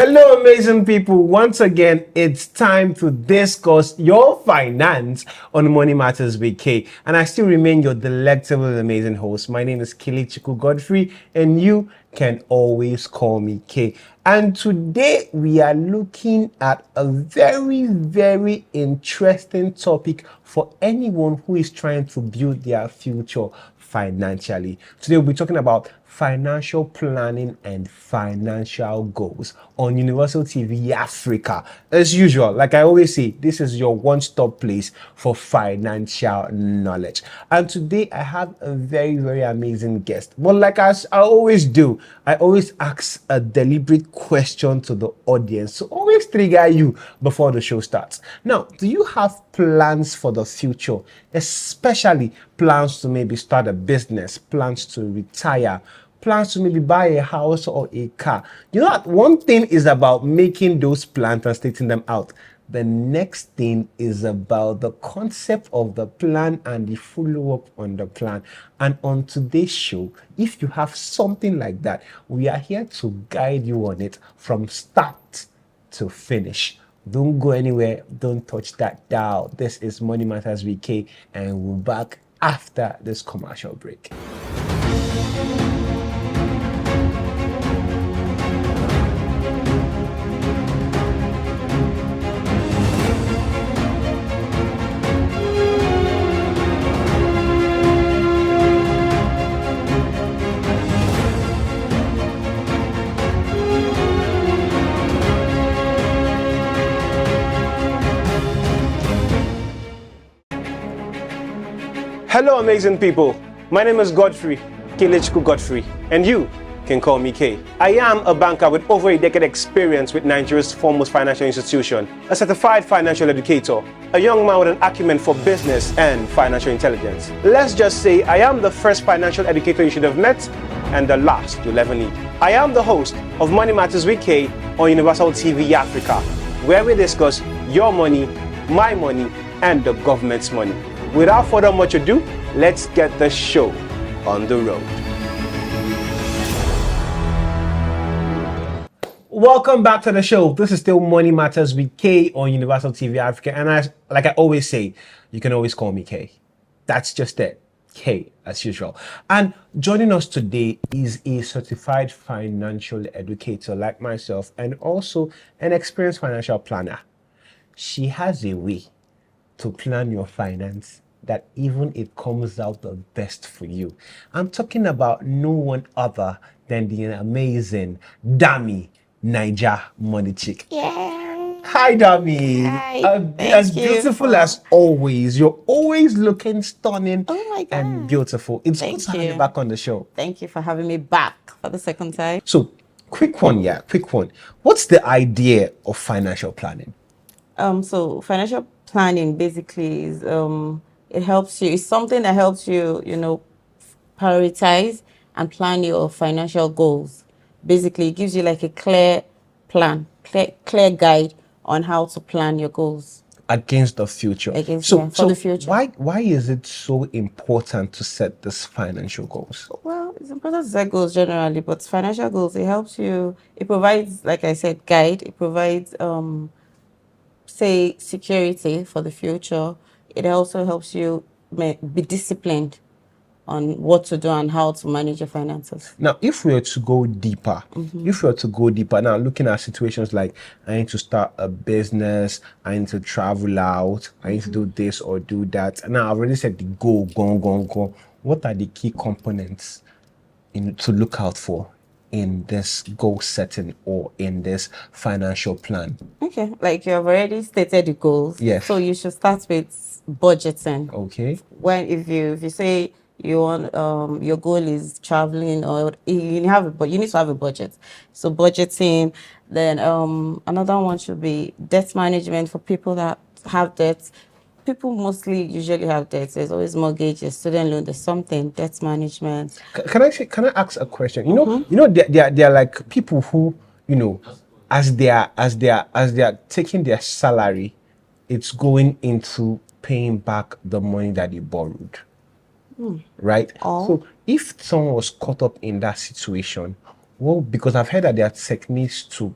Hello, amazing people. Once again, it's time to discuss your finance on Money Matters with K. And I still remain your delectable and amazing host. My name is Kelechiku Godfrey, and you can always call me K. And today we are looking at a very, very interesting topic for anyone who is trying to build their future financially. Today we'll be talking about financial planning and financial goals on Universal TV Africa. As usual, like I always say, this is your one-stop place for financial knowledge. And today I have a very, very amazing guest. But like as I always do, I always ask a deliberate question to the audience to always trigger you before the show starts. Now, do you have plans for the future, especially plans to maybe start a business, plans to retire, plans to maybe buy a house or a car? You know what? One thing is about making those plans and stating them out. The next thing is about the concept of the plan and the follow-up on the plan. And on today's show, if you have something like that, we are here to guide you on it from start to finish. Don't go anywhere. Don't touch that dial. This is Money Matters with K, and we're back after this commercial break. Hello, amazing people. My name is Godfrey, Kelechiku Godfrey, and you can call me K. I am a banker with over a decade experience with Nigeria's foremost financial institution, a certified financial educator, a young man with an acumen for business and financial intelligence. Let's just say I am the first financial educator you should have met and the last you'll ever need. I am the host of Money Matters with K on Universal TV Africa, where we discuss your money, my money, and the government's money. Without further much ado, let's get the show on the road. Welcome back to the show. This is still Money Matters with K on Universal TV Africa. And like I always say, you can always call me K. That's just it. K, as usual. And joining us today is a certified financial educator like myself and also an experienced financial planner. She has a way to plan your finance that even it comes out the best for you. I'm talking about no one other than the amazing Dami Naija Money Chick. Yeah. Hi, Dami. Hi. As beautiful as always. You're always looking stunning God. and beautiful. It's good to have you back on the show. Thank you for having me back for the second time. So, quick one. What's the idea of financial planning? So financial planning basically is it helps you. It's something that helps you, prioritize and plan your financial goals. Basically, it gives you like a clear plan, clear guide on how to plan your goals against the future. For the future. Why is it so important to set these financial goals? Well, it's important to set goals generally, but financial goals, it helps you. It provides, like I said, guide. It provides say security for the future. It also helps you be disciplined on what to do and how to manage your finances. Now, if we were to go deeper, now looking at situations like I need to start a business, I need to travel out, I need to do this or do that. Now, I've already said the go. What are the key components to look out for in this goal setting or in this financial plan? Okay, like you have already stated the goals. Yes. So you should start with budgeting. Okay. If you say you want your goal is traveling or you need to have a budget. So budgeting. Then another one should be debt management for people that have debts. People mostly usually have debts. There's always mortgages, student loan, there's something, debt management. Can I ask a question? There are like people who, as they are taking their salary, it's going into paying back the money that they borrowed. Right? Oh. So if someone was caught up in that situation, Well, because I've heard that there are techniques to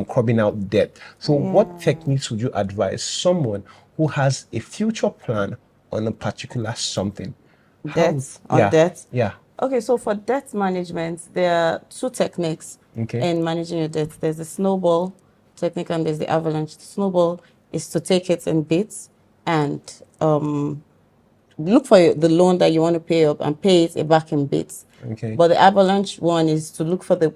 crubbing out debt. So, what techniques would you advise someone who has a future plan on a particular something? How? Debt on Yeah, debt. yeah. Okay, so for debt management, there are two techniques Okay. in managing your debt. There's the snowball technique and there's the avalanche. The snowball is to take it in bits and look for the loan that you want to pay up and pay it back in bits. Okay. But the avalanche one is to look for the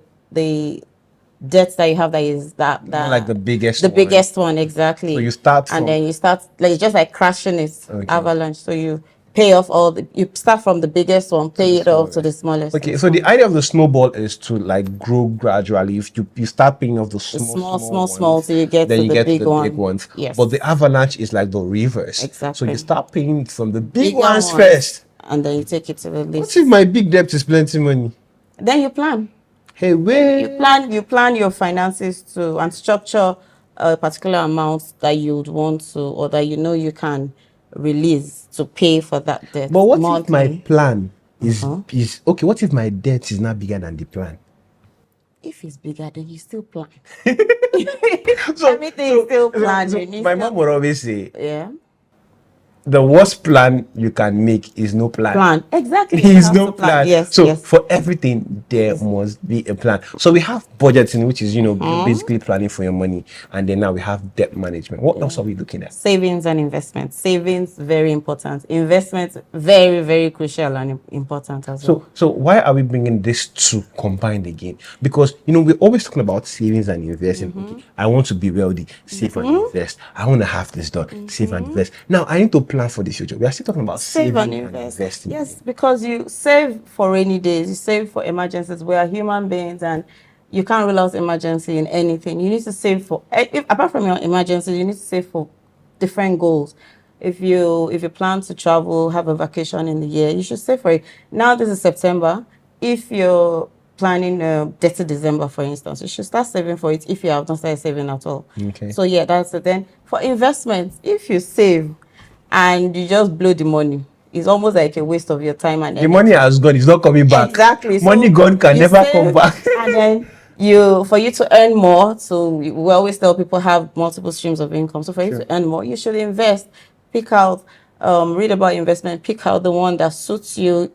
debt that you have that is that Not like the biggest the one. biggest one, exactly. So you start and from- then you start like just like crashing it. Okay. Avalanche. So you pay off you start from the biggest one, pay it off to the smallest. Okay, and so the idea of the snowball is to like grow gradually. If you start paying off the small small till you get then to you the get big to the one. big ones. Yes. But the avalanche is like the reverse. So Exactly. you start paying from the big Bigger ones ones, first. and then you take it to the What least. if my big debt is plenty money? Then you plan. Hey, wait. You plan your finances to and structure a particular amount that you would want to or that you know you can release to pay for that debt. But what if monthly. my plan is okay? What if my debt is not bigger than the plan? If it's bigger, then you still plan. So, Everything is still planned. You need my to- mom would always say, Yeah. the worst plan you can make is no plan. Plan. Exactly. You Is have no to plan. Yes. So yes. for everything, there must be a plan. So we have budgeting, which is basically planning for your money, and then now we have debt management. What else are we looking at? Savings and investment. Savings, very important. Investment, very, very crucial and important as well. So why are we bringing these two combined again? Because we're always talking about savings and investing. Okay, I want to be wealthy, save and invest. I want to have this done, save and invest. Now I need to plan for the future. We are still talking about Save saving and and invest. investing. Yes, because you save for rainy days, you save for emergencies. We are human beings and you can't rule out emergency in anything. You need to save for, apart from your emergencies, you need to save for different goals. If you plan to travel, have a vacation in the year, you should save for it. Now this is September. If you're planning dirty December, for instance, you should start saving for it if you have not started saving at all. Okay. So yeah, that's it. Then for investments, if you save and you just blow the money, it's almost like a waste of your time and The money has gone; it's not coming back. Exactly. So Money gone can you never save, come back. And then for you to earn more, so we always tell people have multiple streams of income. So for you to earn more, you should invest. Pick out, read about investment. Pick out the one that suits you.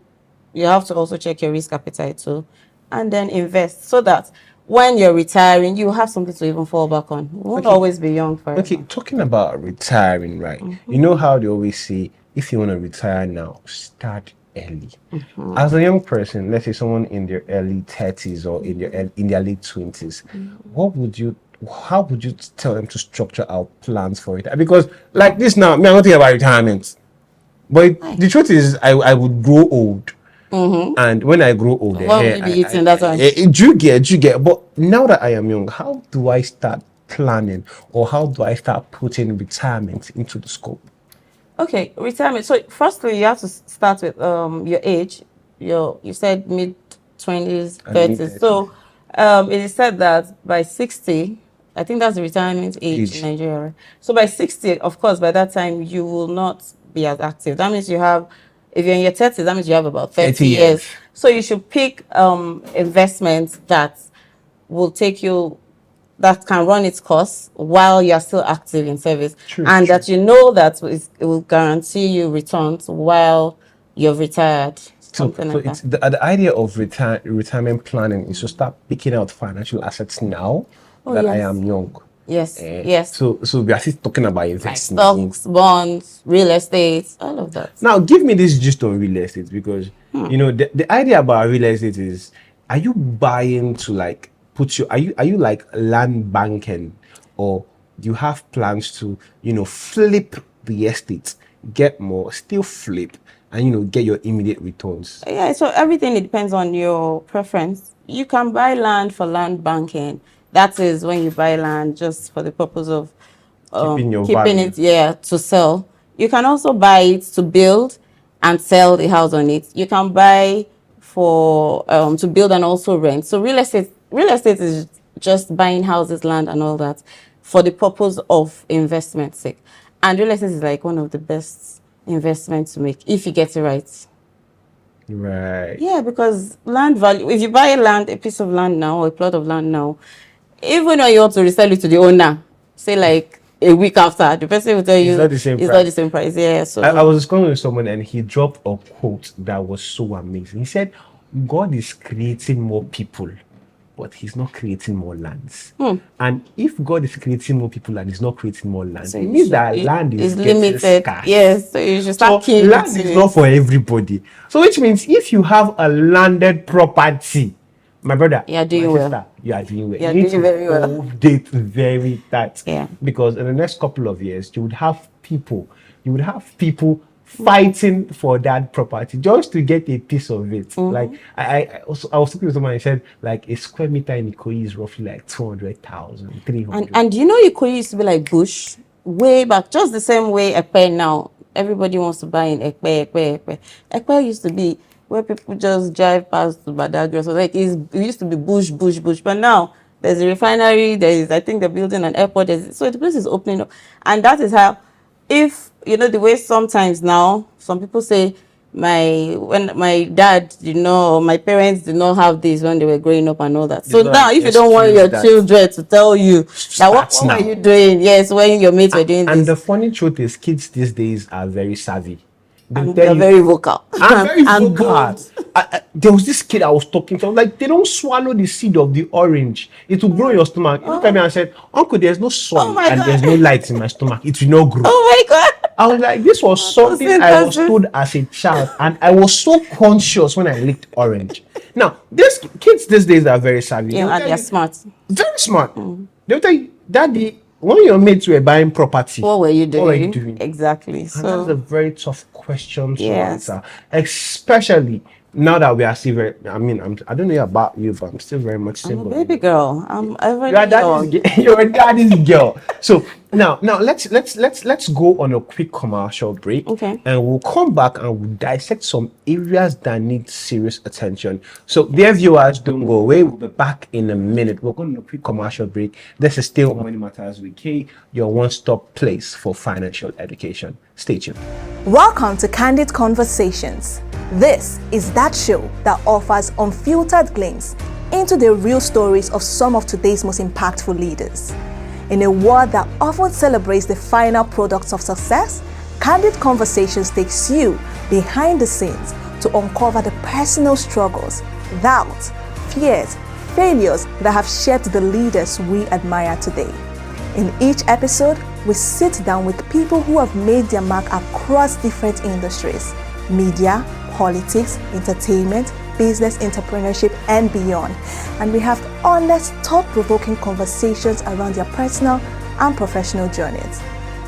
You have to also check your risk appetite too, and then invest so that when you're retiring, you have something to even fall back on. You won't always be young forever. Okay, talking about retiring, right? You know how they always say, if you want to retire now, start early. As a young person, let's say someone in their early 30s or in their late 20s, how would you tell them to structure our plans for it? Because like this now, I'm not thinking about retirement. But the truth is, I would grow old. And when I grow older, What will you be eating that time? you get. But now that I am young, how do I start planning, or how do I start putting retirement into the scope? Okay, retirement. So firstly, you have to start with your age. You said mid 20s, 30s. So it is said that by 60, I think that's the retirement age in Nigeria. Right? So by 60, of course, by that time you will not be as active. That means if you're in your 30s, that means you have about 30 years. So you should pick investments that will take you, that can run its course while you're still active in service. That you know that it will guarantee you returns while you're retired. So it's the idea of retirement planning is to start picking out financial assets now that I am young. Yes, yes. So we are still talking about investing. Like stocks, bonds, real estate, all of that. Now, give me this gist on real estate, because the idea about real estate is, are you buying to like are you like land banking, or do you have plans to flip the estate, get more, still flip, and get your immediate returns? Yeah, so everything, it depends on your preference. You can buy land for land banking. That is when you buy land just for the purpose of keeping it, to sell. You can also buy it to build and sell the house on it. You can buy for to build and also rent. So real estate is just buying houses, land, and all that for the purpose of investment sake. And real estate is like one of the best investments to make if you get it right. Right. Yeah, because land value, if you buy a piece of land now, or a plot of land now, even when you want to resell it to the owner, say like a week after, the person will tell It's you not the same it's price. not the same price. Yeah, I so was discussing with someone and he dropped a quote that was so amazing. He said, God is creating more people, but he's not creating more lands. And if God is creating more people and he's not creating more lands, so it means that it land is is getting limited. scarce. Yes, so you should So start killing land is not for everybody. So which means if you have a landed property, my brother, You are doing my well. sister, you are doing well. You are need doing to very well. hold it very tight. Yeah. Because in the next couple of years, you would have people fighting for that property just to get a piece of it. Mm-hmm. Like I was talking to someone and said like a square meter in Ikoyi is roughly like 200,000, 300. And you know, Ikoyi used to be like bush way back, just the same way Ekpe now. Everybody wants to buy in Ekpe. Ekpe used to be where people just drive past to Badagry. So like it used to be bush. But now there's a refinery. I think they're building an airport. So the place is opening up, and that is how. If you know the way sometimes now some people say when my dad or my parents did not have this when they were growing up and all that. So not now an if you don't want excuse your that children to tell you that what starts now. were you doing? Yes, when your mates were doing And this. the funny truth is, kids these days are very savvy. And tell they're you- very vocal. I'm very And vocal. bold. There was this kid I was talking to. I was like, they don't swallow the seed of the orange. It will grow in your stomach. He looked at me and said, Uncle, there's no sun Oh my and God. there's no light in my stomach. It will not grow. Oh my God. I was like, this was something I was told as a child, and I was so conscious when I licked orange. Now, these kids these days are very savvy. Yeah, They'll and tell they're you- smart. Very smart. They'll tell you, Daddy, when your mates were buying property, What were you doing? What were you doing? Exactly. And So that's a very tough question to Yes. answer, especially now that we are still very. I mean, I don't know about you, but I'm still very much I'm a single. baby girl. I'm ever You're you're a daddy's girl. So now let's go on a quick commercial break. Okay. And we'll come back and we'll dissect some areas that need serious attention. So dear viewers, don't go away. We'll be back in a minute. We're going on a quick commercial break. This is still Money Matters with K, your one-stop place for financial education. Stay tuned. Welcome to Candid Conversations. This is that show that offers unfiltered glimpse into the real stories of some of today's most impactful leaders. In a world that often celebrates the final products of success, Candid Conversations takes you behind the scenes to uncover the personal struggles, doubts, fears, failures that have shaped the leaders we admire today. In each episode, we sit down with people who have made their mark across different industries: media, politics, entertainment, business, entrepreneurship, and beyond. And we have honest, thought-provoking conversations around their personal and professional journeys.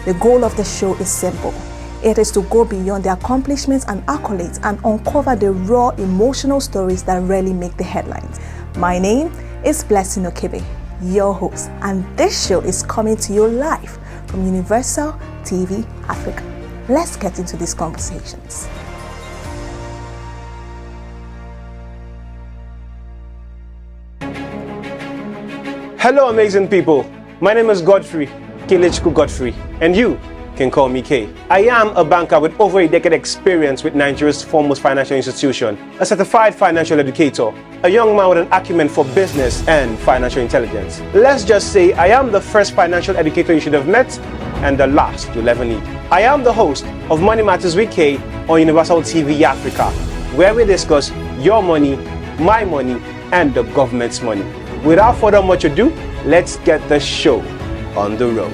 The goal of the show is simple. It is to go beyond the accomplishments and accolades and uncover the raw, emotional stories that rarely make the headlines. My name is Blessing Okebe, your host, and this show is coming to you live from Universal TV Africa. Let's get into these conversations. Hello, amazing people. My name is Godfrey, Kelechiku Godfrey, and you can call me K. I am a banker with over a decade experience with Nigeria's foremost financial institution, a certified financial educator, a young man with an acumen for business and financial intelligence. Let's just say I am the first financial educator you should have met and the last you'll ever need. I am the host of Money Matters with K on Universal TV Africa, where we discuss your money, my money, and the government's money. Without further much ado, let's get the show on the road.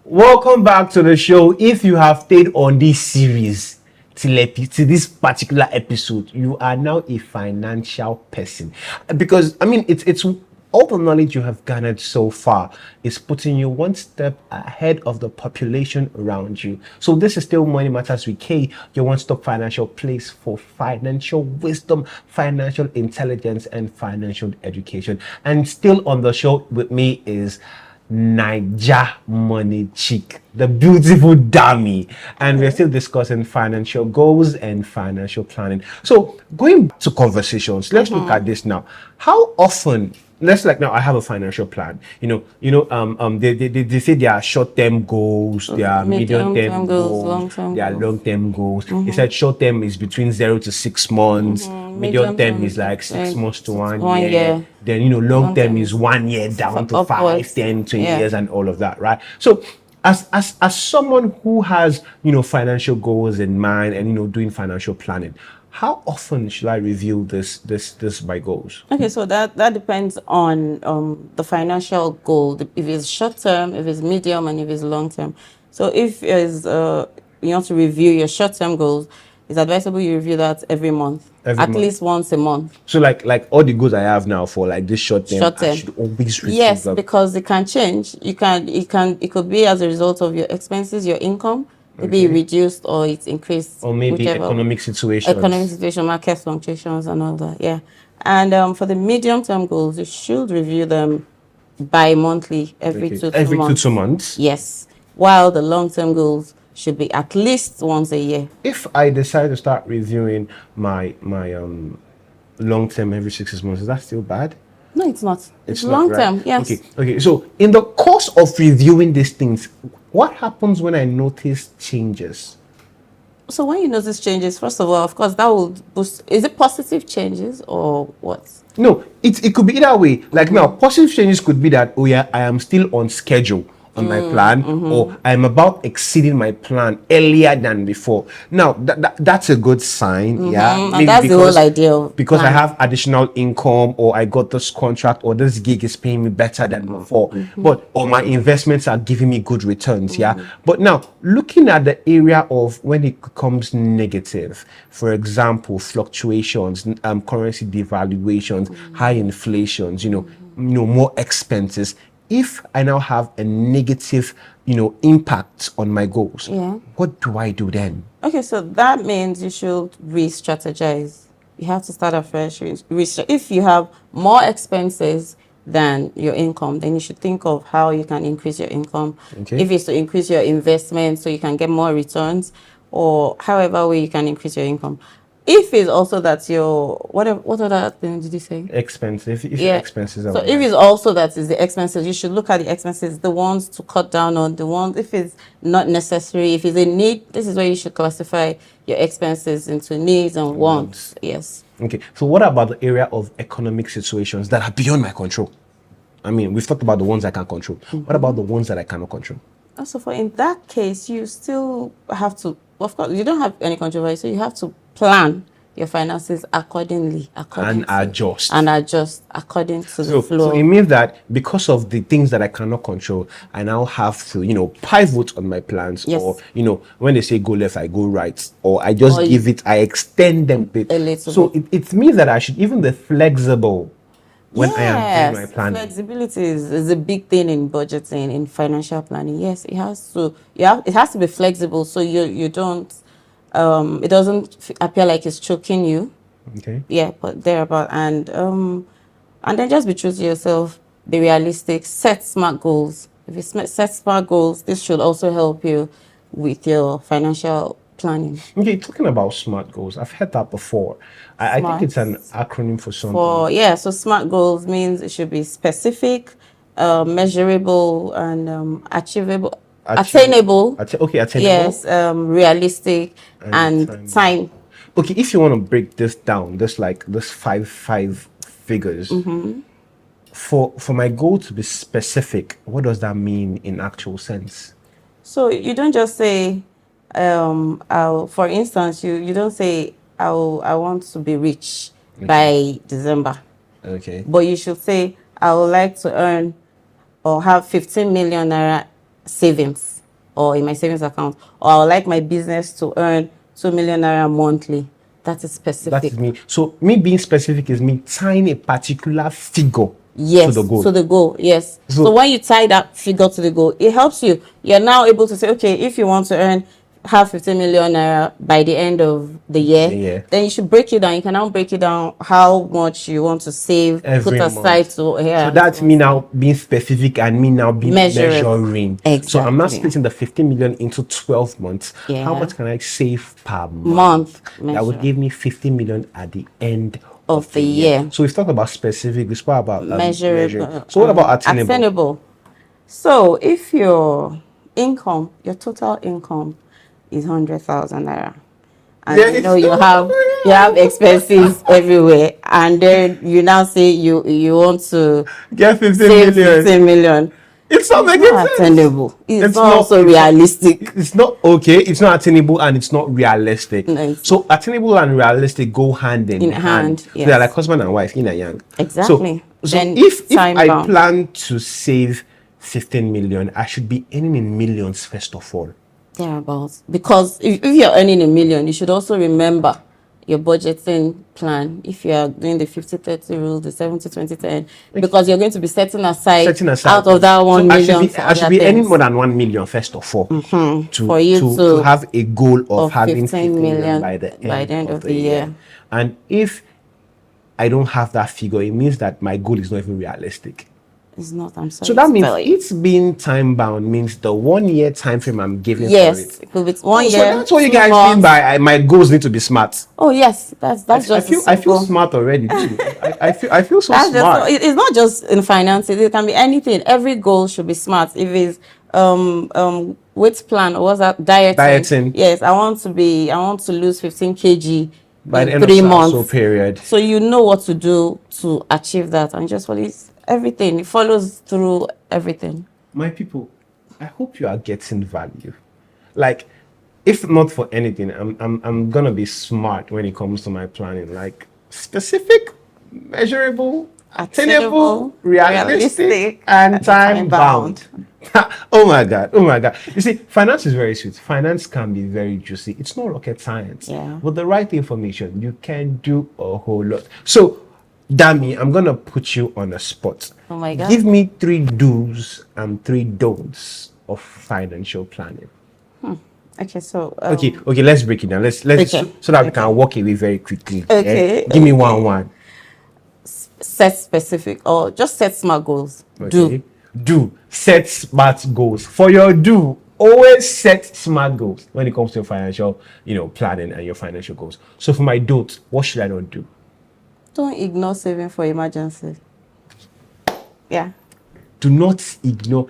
Welcome back to the show. If you have stayed on this series to this particular episode, you are now a financial person. Because I mean, it's all the knowledge you have garnered so far is putting you one step ahead of the population around you. So this is still Money Matters with K, your one-stop financial place for financial wisdom, financial intelligence, and financial education. And still on the show with me is Naija Money Chick, the beautiful dummy, and we're still discussing financial goals and financial planning. So going back to conversations, let's look at this now. How often let's like now I have a financial plan. They say there are short-term goals, there are medium-term goals, long-term there are goals. long-term goals. They said short-term is between 0 to 6 months, medium-term is like 6 months to 1 year. year. Then long-term Long-term is 1 year down to 5, upwards. 10, 20 Yeah. years and all of that, right? So as someone who has financial goals in mind and doing financial planning, how often should I review this my goals? Okay, so that depends on the financial goal. If it's short term, if it's medium, and if it's long term. So if you want to review your short term goals, it's advisable you review that every month, at least once a month. So like all the goals I have now for like this short term, Short term. I should always review Yes, them. because it can change. It could be as a result of your expenses, your income. Maybe reduced or it's increased, Or maybe whichever. economic situations. Economic situation, market fluctuations, and all that. Yeah, and for the medium-term goals, you should review them bi-monthly, every Okay. 2 Every months. 2 months. Yes, while the long-term goals should be at least once a year. If I decide to start reviewing my long term every 6 months, is that still bad? No, it's not. It's It's not, long-term. right? Yes. Okay. So in the course of reviewing these things, what happens when I notice changes? So when you notice changes, first of all, of course, that will boost. Is it positive changes or what? No, it could be either way. Like now, positive changes could be that, oh yeah, I am still on schedule on my plan, or I'm about exceeding my plan earlier than before. Now that's a good sign. Yeah, And Maybe that's the whole idea of because I planning. have additional income, or I got this contract, or this gig is paying me better than before, but or my investments are giving me good returns. Yeah, but now looking at the area of when it becomes negative, for example, fluctuations, currency devaluations, high inflations, more expenses. If I now have a negative, impact on my goals, Yeah. what do I do then? Okay, so that means you should re-strategize. You have to start afresh. If you have more expenses than your income, then you should think of how you can increase your income. Okay. If it's to increase your investment so you can get more returns, or however way you can increase your income. If it's also that your what other thing did you say? Expensive. If your expenses are So if it's also that is the expenses, you should look at the expenses, the ones to cut down on, the ones if it's not necessary, if it's a need, this is where you should classify your expenses into needs and wants. Yes. Okay, so what about the area of economic situations that are beyond my control? I mean, we've talked about the ones I can control. What about the ones that I cannot control? Also, for in that case, you still have to. Of course, you don't have any controversy, so you have to plan your finances accordingly, And adjust. according to the So flow. it means that because of the things that I cannot control, I now have to, pivot on my plans. Yes. Or, when they say go left, I go right. Or I just I extend them a A little So bit. it means that I should even be flexible when I am doing my planning. Flexibility is a big thing in budgeting, in financial planning. Yes, it has to. It has to be flexible, so you don't. It doesn't appear like it's choking you. Okay. Yeah, but thereabout, and then just be true to yourself. Be realistic. Set smart goals. If you set smart goals, this should also help you with your financial planning. Okay, talking about SMART goals, I've heard that before. I think it's an acronym for something. So smart goals means it should be specific, measurable, and achievable, attainable. Attainable. Yes, realistic and And time. Okay, if you want to break this down, this five figures. For my goal to be specific, what does that mean in actual sense? So you don't just say, for instance, you don't say, I want to be rich by December. Okay. But you should say, I would like to earn or have 15 million naira savings or in my savings account, or I would like my business to earn 2 million naira monthly. That is specific. That is me. So me being specific is me tying a particular figure Yes, to the goal. to the goal. Yes. So- So when you tie that figure to the goal, it helps you. You're now able to say, okay, if you want to have 15 million naira by the end of the year, Yeah. then you should break it down. You can now break it down how much you want to save, Every put aside month. to So that's me now being specific and me now being Measurable. measuring. So I'm not Exactly. splitting the 15 million into 12 months. Yeah. How much can I save per month? month. That would measure. give me 50 million at the end of the year. So we've talked about specific, we spoke about Measurable. So what about attainable? Attainable. So if your income, your total income is 100,000 naira, and Yeah, you know it's you have expenses everywhere, and then you now say you want to Get 15 save million. 15 million. It's not It's making not sense. attainable. It's not also it's not- realistic. It's not okay. It's not attainable and it's not realistic. No, it's So attainable and realistic go hand in hand, So yes. they're like husband and wife, yin and yang. Exactly. So Then if time I bound. plan to save 15 million, I should be earning in millions first of all. Thereabouts. Because if you're earning a million, you should also remember your budgeting plan. If you are doing the 50-30 rule, the 70-20-10, because you're going to be setting aside out of that 1 million. I should be earning more than 1 million first of all For you to have a goal of of having 15 15 million million by the end of the year. And if I don't have that figure, it means that my goal is not even realistic. It's not, I'm sorry. So that to means tell you. it's being time bound means the 1 year time frame I'm giving for Yes, it. it could be 1 year. So that's what you 2 guys months. mean by my goals need to be smart. Oh yes, that's I just feel simple. smart already. Too. I feel so That's smart. just, it's not just in finances. It can be anything. Every goal should be smart. If it's weight plan or what's that, dieting. Yes, I want to lose 15 kg By the in end of 3 so months. period. So you know what to do to achieve that, and just follow everything. It follows through everything. My people, I hope you are getting value. Like, if not for anything, I'm gonna be smart when it comes to my planning. Like specific, measurable, attainable, realistic, and time bound. Oh my god! Oh my god! You see, finance is very sweet. Finance can be very juicy. It's not rocket science. Yeah. With the right information, you can do a whole lot. So, Dami, I'm gonna put you on a spot. Oh my god. Give me 3 do's and 3 don'ts of financial planning. Okay, so Okay, let's break it down. Let's Okay. so that we can walk away very quickly. Okay, Give me one. set specific or just set smart goals. Okay. Do set smart goals. For your do, always set smart goals when it comes to your financial, planning and your financial goals. So for my don't, what should I not do? Don't ignore saving for emergency. Yeah. Do not ignore.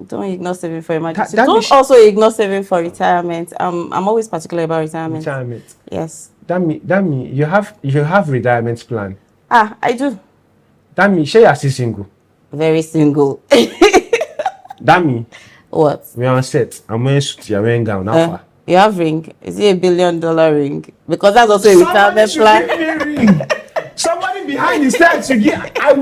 Don't ignore saving for emergency. that Don't means- also ignore saving for retirement. I'm always particular about retirement. Retirement. Yes. Dami, you have retirement plan. I do. Dami, share your single. Very single. Dami, What? we are on set. I'm wearing suit, you're wearing gown. How far? You have ring. Is it $1 billion ring? Because that's also a retirement plan. Somebody behind the scenes should give. I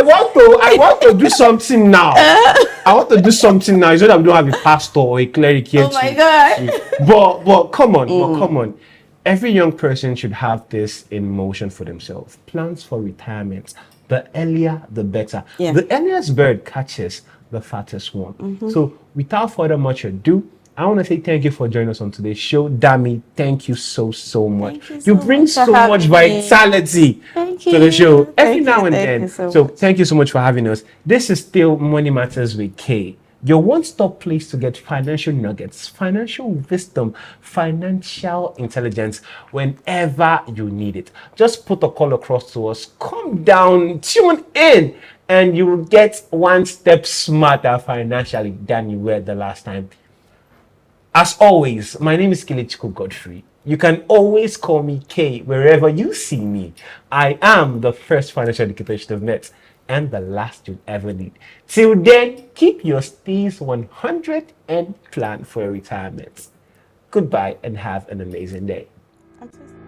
want to do something now. I want to do something now. It's not that we don't have a pastor or a cleric here. Oh my God. But come on. Every young person should have this in motion for themselves. Plans for retirement. The earlier, the better. Yeah. The earliest bird catches the fattest one. So without further much ado, I want to say thank you for joining us on today's show. Dami, thank you so much. Thank you You so bring much for so much having me. vitality Thank to the you. show every Thank now you. and Thank then. you so So much. thank you so much for having us. This is still Money Matters with K, your one-stop place to get financial nuggets, financial wisdom, financial intelligence whenever you need it. Just put a call across to us, come down, tune in, and you will get one step smarter financially than you were the last time. As always, my name is Kelechiku Godfrey. You can always call me K wherever you see me. I am the first financial educator you should have met and the last you'll ever need. Till then, keep your stays 100 and plan for your retirement. Goodbye and have an amazing day. I'm so sorry.